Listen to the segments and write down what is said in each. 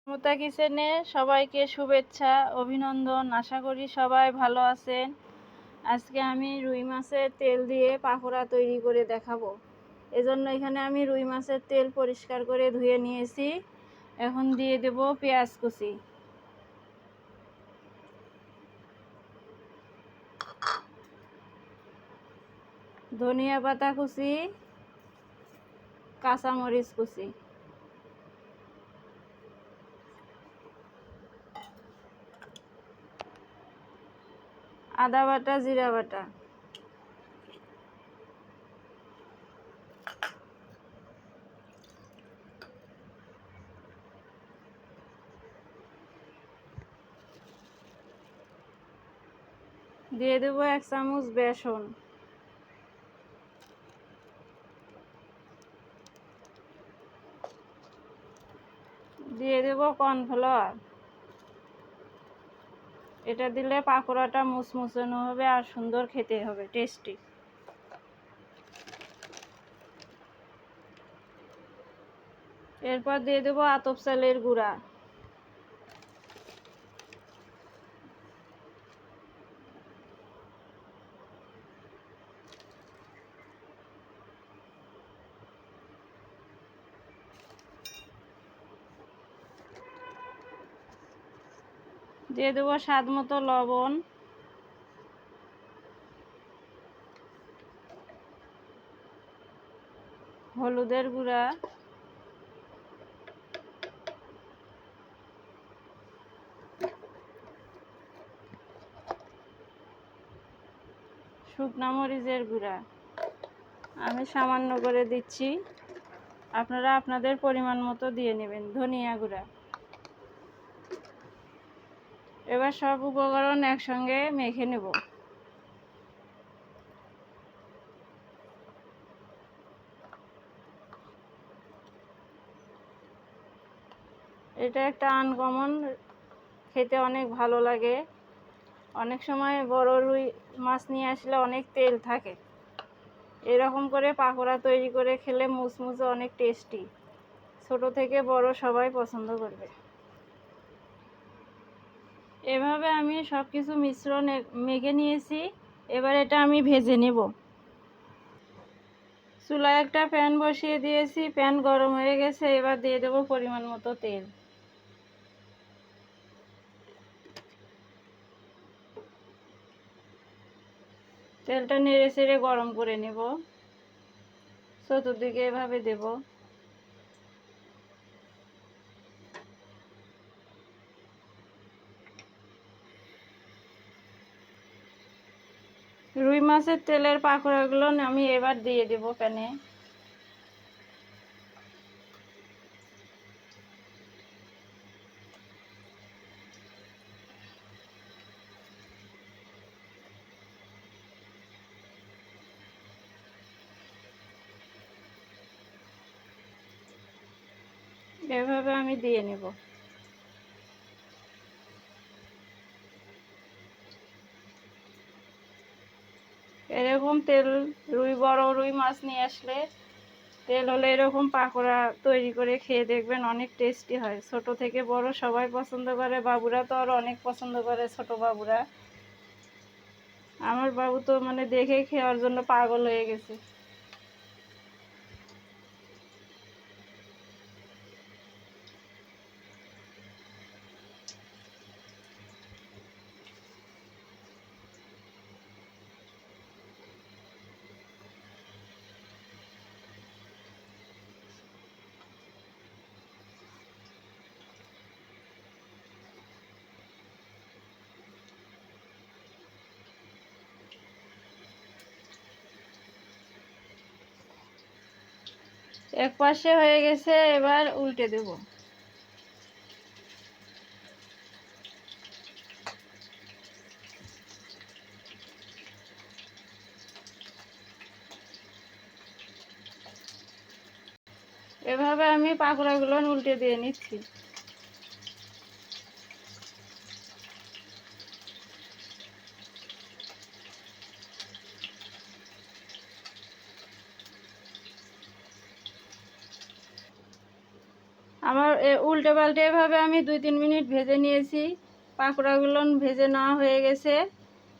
মমতা কিচেনে সবাইকে শুভেচ্ছা অভিনন্দন। আশা করি সবাই ভালো আছেন। আজকে আমি রুই মাছের তেল দিয়ে পাকোড়া তৈরি করে দেখাবো। এজন্য এখানে আমি রুই মাছের তেল পরিষ্কার করে ধুয়ে নিয়েছি। এখন দিয়ে দেব পেঁয়াজ কুচি, ধনিয়া পাতা কুচি, কাঁচামরিচ কুচি, আদা বাটা, জিরা বাটা, দিয়ে দেব 1 চামচ বেসন, দিয়ে দেব কর্নফ্লাওয়ার। এটা দিলে পাকোড়াটা মুচমুচানো হবে আর সুন্দর খেতে হবে, টেস্টি। এরপর দিয়ে দেব আতপ চালের গুঁড়া, দিয়ে দেব স্বাদ মতো লবণ, হলুদের গুঁড়া, শুকনা মরিচের গুঁড়া। আমি সামান্য করে দিচ্ছি, আপনারা আপনাদের পরিমাণ মতো দিয়ে নেবেন। ধনিয়া গুঁড়া। এবার সব উপকরণ একসঙ্গে মেখে নেব। এটা একটা আনকমন, খেতে অনেক ভালো লাগে। অনেক সময় বড় রুই মাছ নিয়ে আসলে অনেক তেল থাকে, এরকম করে পাকোড়া তৈরি করে খেলে মুচমুচে অনেক টেস্টি। ছোট থেকে বড় সবাই পছন্দ করবে। এভাবে আমি সব কিছু মিশ্রণ মেখে নিয়েছি। এবার এটা আমি ভেজে নেব। চুলায় একটা প্যান বসিয়ে দিয়েছি, প্যান গরম হয়ে গেছে। এবার দিয়ে দেব পরিমাণ মতো তেল। তেলটা নেড়ে চেড়ে গরম করে নেব। চতুর্দিকে এভাবে দেব। রুই মাছের তেলের পাকোড়াগুলো আমি এবার দিয়ে দেব প্যানে। এভাবে আমি দিয়ে নেব। এরকম তেল, বড় রুই মাছ নিয়ে আসলে তেল হলে এরকম পাকোড়া তৈরি করে খেয়ে দেখবেন, অনেক টেস্টি হয়। ছোট থেকে বড় সবাই পছন্দ করে। বাবুরা তো আর অনেক পছন্দ করে, ছোট বাবুরা। আমার বাবু তো মানে দেখে খাওয়ার জন্য পাগল হয়ে গেছে। এক পাশে হয়ে গেছে, এবার উল্টে দেব। এভাবে আমি পাকোড়াগুলো উল্টে দিয়ে নিচ্ছি। আমার উল্টে পাল্টে এভাবে আমি 2-3 মিনিট ভেজে নিয়েছি। পাকোড়াগুলো ভেজে নেওয়া হয়ে গেছে,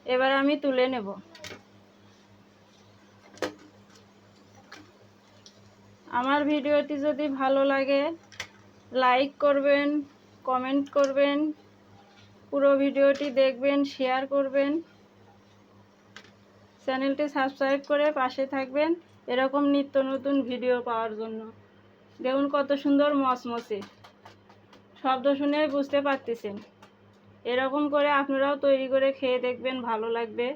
এবার আমি তুলে নেব। আমার ভিডিওটি যদি ভালো লাগে লাইক করবেন, কমেন্ট করবেন, পুরো ভিডিওটি দেখবেন, শেয়ার করবেন, চ্যানেলটি সাবস্ক্রাইব করে পাশে থাকবেন এরকম নিত্য নতুন ভিডিও পাওয়ার জন্য। দেখুন কত সুন্দর মচমচে, শব্দ শুনে বুঝতে পারতেছেন। এরকম করে আপনারাও তৈরি করে খেয়ে দেখবেন, ভালো লাগবে।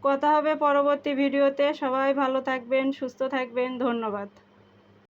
কথা হবে পরবর্তী ভিডিওতে। সবাই ভালো থাকবেন, সুস্থ থাকবেন। ধন্যবাদ।